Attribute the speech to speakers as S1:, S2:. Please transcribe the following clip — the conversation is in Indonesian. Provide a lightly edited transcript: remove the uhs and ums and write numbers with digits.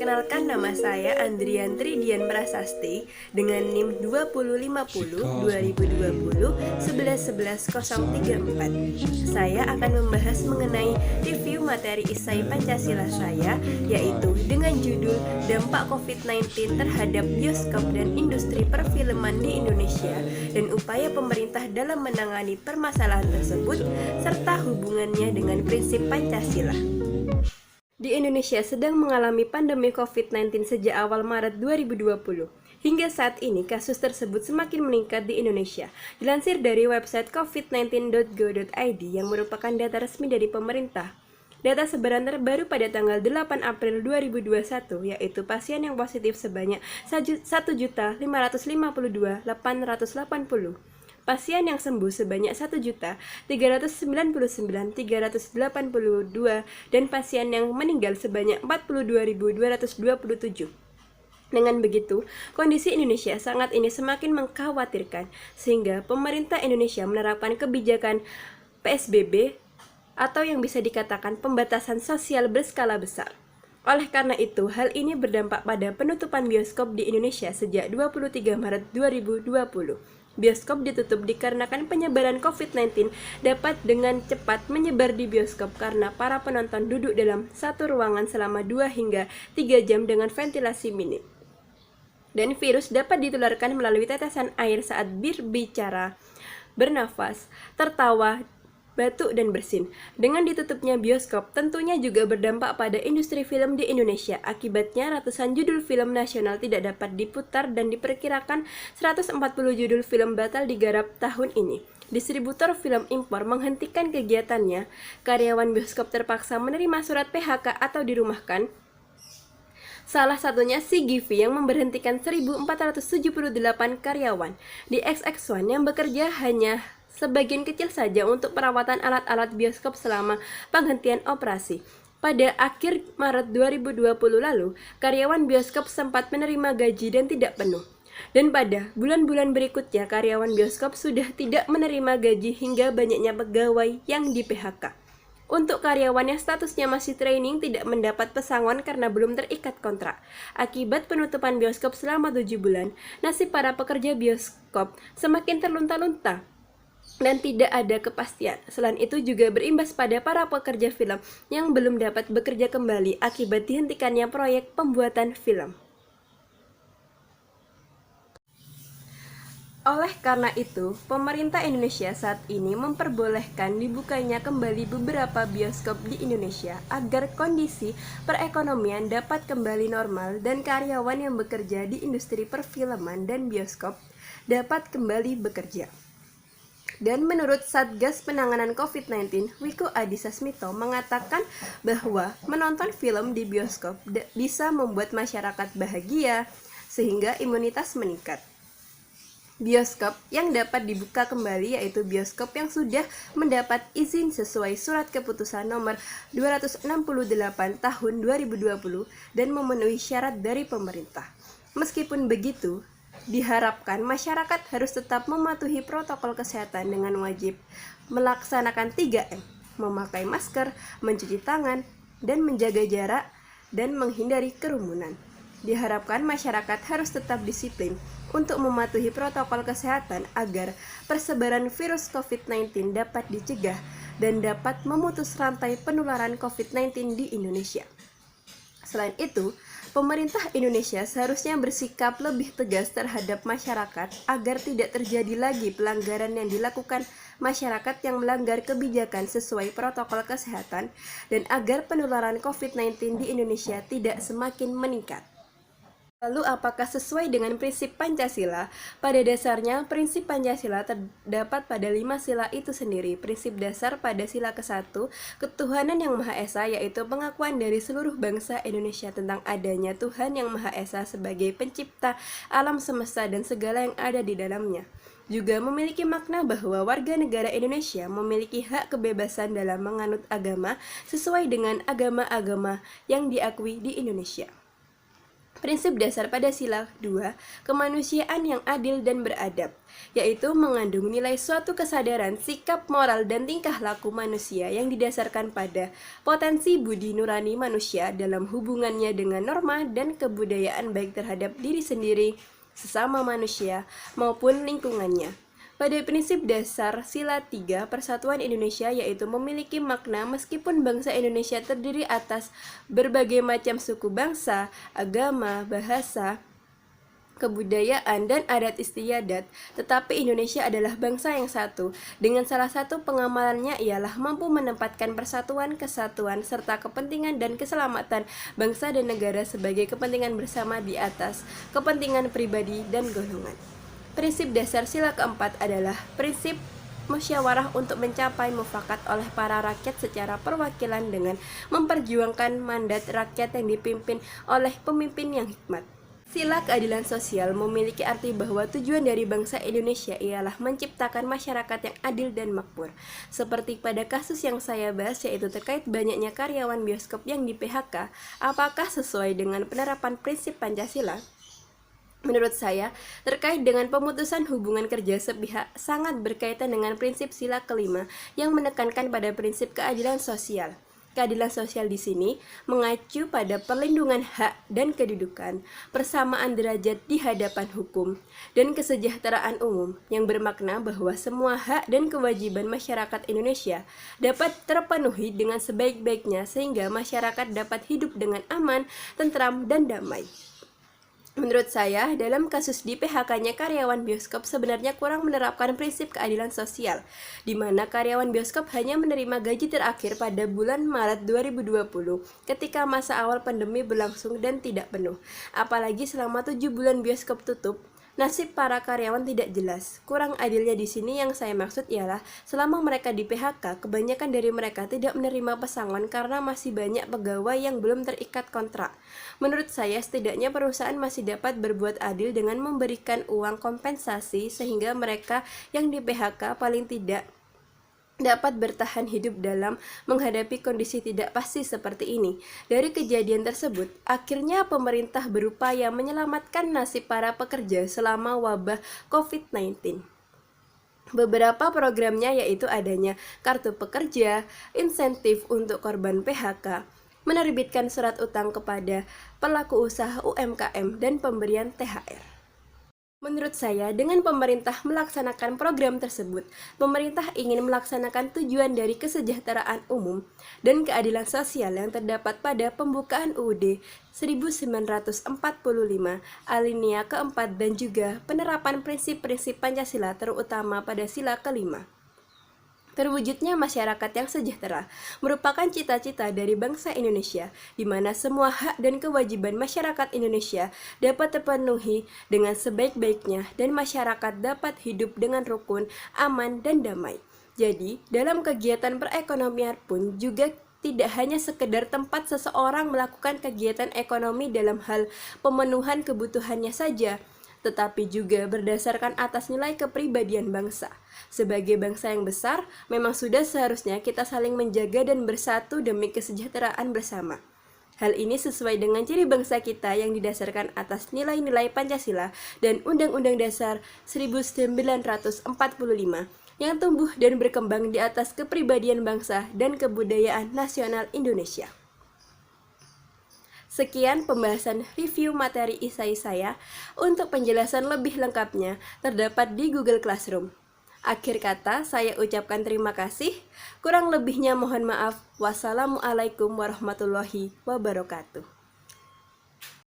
S1: Kenalkan, nama saya Andrian Tridian Prasasti dengan NIM 2050 2020 11 11 034. Saya akan membahas mengenai review materi esai Pancasila saya, yaitu dengan judul Dampak COVID-19 terhadap bioskop dan industri perfilman di Indonesia dan upaya pemerintah dalam menangani permasalahan tersebut serta hubungannya dengan prinsip Pancasila. Di Indonesia sedang mengalami pandemi COVID-19 sejak awal Maret 2020. Hingga saat ini, kasus tersebut semakin meningkat di Indonesia. Dilansir dari website covid19.go.id yang merupakan data resmi dari pemerintah. Data sebaran terbaru pada tanggal 8 April 2021, yaitu pasien yang positif sebanyak 1.552.880. Pasien yang sembuh sebanyak 1.399.382 dan pasien yang meninggal sebanyak 42.227. Dengan begitu, kondisi Indonesia saat ini semakin mengkhawatirkan sehingga pemerintah Indonesia menerapkan kebijakan PSBB atau yang bisa dikatakan pembatasan sosial berskala besar. Oleh karena itu, hal ini berdampak pada penutupan bioskop di Indonesia sejak 23 Maret 2020. Bioskop ditutup dikarenakan penyebaran COVID-19 dapat dengan cepat menyebar di bioskop karena para penonton duduk dalam satu ruangan selama 2 hingga 3 jam dengan ventilasi minim. Dan virus dapat ditularkan melalui tetesan air saat berbicara, bernafas, tertawa, batuk, dan bersin. Dengan ditutupnya bioskop, tentunya juga berdampak pada industri film di Indonesia. Akibatnya, ratusan judul film nasional tidak dapat diputar dan diperkirakan 140 judul film batal digarap tahun ini. Distributor film impor menghentikan kegiatannya. Karyawan bioskop terpaksa menerima surat PHK atau dirumahkan. Salah satunya CGV yang memberhentikan 1.478 karyawan. Di XX1 yang bekerja hanya sebagian kecil saja untuk perawatan alat-alat bioskop selama penghentian operasi. Pada akhir Maret 2020 lalu, karyawan bioskop sempat menerima gaji dan tidak penuh. Dan pada bulan-bulan berikutnya, karyawan bioskop sudah tidak menerima gaji hingga banyaknya pegawai yang di-PHK. Untuk karyawan yang statusnya masih training tidak mendapat pesangon karena belum terikat kontrak. Akibat penutupan bioskop selama 7 bulan, nasib para pekerja bioskop semakin terlunta-lunta dan tidak ada kepastian. Selain itu juga berimbas pada para pekerja film yang belum dapat bekerja kembali akibat dihentikannya proyek pembuatan film. Oleh karena itu, pemerintah Indonesia saat ini memperbolehkan dibukanya kembali beberapa bioskop di Indonesia agar kondisi perekonomian dapat kembali normal dan karyawan yang bekerja di industri perfilman dan bioskop dapat kembali bekerja. Dan menurut Satgas Penanganan COVID-19, Wiku Adhisa Smito mengatakan bahwa menonton film di bioskop bisa membuat masyarakat bahagia sehingga imunitas meningkat. Bioskop yang dapat dibuka kembali yaitu bioskop yang sudah mendapat izin sesuai Surat Keputusan Nomor 268 Tahun 2020 dan memenuhi syarat dari pemerintah. Meskipun begitu, diharapkan masyarakat harus tetap mematuhi protokol kesehatan dengan wajib melaksanakan 3M, memakai masker, mencuci tangan, dan menjaga jarak, dan menghindari kerumunan. Diharapkan masyarakat harus tetap disiplin untuk mematuhi protokol kesehatan agar persebaran virus COVID-19 dapat dicegah dan dapat memutus rantai penularan COVID-19 di Indonesia. Selain itu, pemerintah Indonesia seharusnya bersikap lebih tegas terhadap masyarakat agar tidak terjadi lagi pelanggaran yang dilakukan masyarakat yang melanggar kebijakan sesuai protokol kesehatan dan agar penularan COVID-19 di Indonesia tidak semakin meningkat. Lalu apakah sesuai dengan prinsip Pancasila? Pada dasarnya, prinsip Pancasila terdapat pada 5 sila itu sendiri. Prinsip dasar pada sila ke-1, ketuhanan yang Maha Esa, yaitu pengakuan dari seluruh bangsa Indonesia tentang adanya Tuhan yang Maha Esa sebagai pencipta alam semesta dan segala yang ada di dalamnya. Juga memiliki makna bahwa warga negara Indonesia memiliki hak kebebasan dalam menganut agama sesuai dengan agama-agama yang diakui di Indonesia. Prinsip dasar pada sila 2, kemanusiaan yang adil dan beradab, yaitu mengandung nilai suatu kesadaran, sikap moral, dan tingkah laku manusia yang didasarkan pada potensi budi nurani manusia dalam hubungannya dengan norma dan kebudayaan baik terhadap diri sendiri, sesama manusia, maupun lingkungannya. Pada prinsip dasar sila 3 Persatuan Indonesia yaitu memiliki makna meskipun bangsa Indonesia terdiri atas berbagai macam suku bangsa, agama, bahasa, kebudayaan, dan adat istiadat, tetapi Indonesia adalah bangsa yang satu. Dengan salah satu pengamalannya ialah mampu menempatkan persatuan, kesatuan, serta kepentingan dan keselamatan bangsa dan negara sebagai kepentingan bersama di atas kepentingan pribadi dan golongan. Prinsip dasar sila keempat adalah prinsip musyawarah untuk mencapai mufakat oleh para rakyat secara perwakilan dengan memperjuangkan mandat rakyat yang dipimpin oleh pemimpin yang hikmat. Sila keadilan sosial memiliki arti bahwa tujuan dari bangsa Indonesia ialah menciptakan masyarakat yang adil dan makmur. Seperti pada kasus yang saya bahas yaitu terkait banyaknya karyawan bioskop yang di PHK, apakah sesuai dengan penerapan prinsip Pancasila? Menurut saya, terkait dengan pemutusan hubungan kerja sepihak sangat berkaitan dengan prinsip sila kelima yang menekankan pada prinsip keadilan sosial. Keadilan sosial di sini mengacu pada perlindungan hak dan kedudukan, persamaan derajat di hadapan hukum, dan kesejahteraan umum yang bermakna bahwa semua hak dan kewajiban masyarakat Indonesia dapat terpenuhi dengan sebaik-baiknya sehingga masyarakat dapat hidup dengan aman, tentram, dan damai. Menurut saya, dalam kasus di PHK-nya karyawan bioskop sebenarnya kurang menerapkan prinsip keadilan sosial, di mana karyawan bioskop hanya menerima gaji terakhir pada bulan Maret 2020 ketika masa awal pandemi berlangsung dan tidak penuh. Apalagi selama 7 bulan bioskop tutup, nasib para karyawan tidak jelas. Kurang adilnya di sini yang saya maksud ialah selama mereka di PHK, kebanyakan dari mereka tidak menerima pesangon karena masih banyak pegawai yang belum terikat kontrak. Menurut saya, setidaknya perusahaan masih dapat berbuat adil dengan memberikan uang kompensasi sehingga mereka yang di PHK paling tidak dapat bertahan hidup dalam menghadapi kondisi tidak pasti seperti ini. Dari kejadian tersebut, akhirnya pemerintah berupaya menyelamatkan nasib para pekerja selama wabah COVID-19. Beberapa programnya yaitu adanya kartu pekerja, insentif untuk korban PHK, menerbitkan surat utang kepada pelaku usaha UMKM, dan pemberian THR. Menurut saya, dengan pemerintah melaksanakan program tersebut, pemerintah ingin melaksanakan tujuan dari kesejahteraan umum dan keadilan sosial yang terdapat pada pembukaan UUD 1945, alinea keempat, dan juga penerapan prinsip-prinsip Pancasila terutama pada sila kelima. Terwujudnya masyarakat yang sejahtera merupakan cita-cita dari bangsa Indonesia, di mana semua hak dan kewajiban masyarakat Indonesia dapat terpenuhi dengan sebaik-baiknya dan masyarakat dapat hidup dengan rukun, aman, dan damai. Jadi, dalam kegiatan perekonomian pun juga tidak hanya sekedar tempat seseorang melakukan kegiatan ekonomi dalam hal pemenuhan kebutuhannya saja, tetapi juga berdasarkan atas nilai kepribadian bangsa. Sebagai bangsa yang besar, memang sudah seharusnya kita saling menjaga dan bersatu demi kesejahteraan bersama. Hal ini sesuai dengan ciri bangsa kita yang didasarkan atas nilai-nilai Pancasila dan Undang-Undang Dasar 1945 yang tumbuh dan berkembang di atas kepribadian bangsa dan kebudayaan nasional Indonesia. Sekian pembahasan review materi esai saya. Untuk penjelasan lebih lengkapnya terdapat di Google Classroom. Akhir kata, saya ucapkan terima kasih. Kurang lebihnya mohon maaf. Wassalamualaikum warahmatullahi wabarakatuh.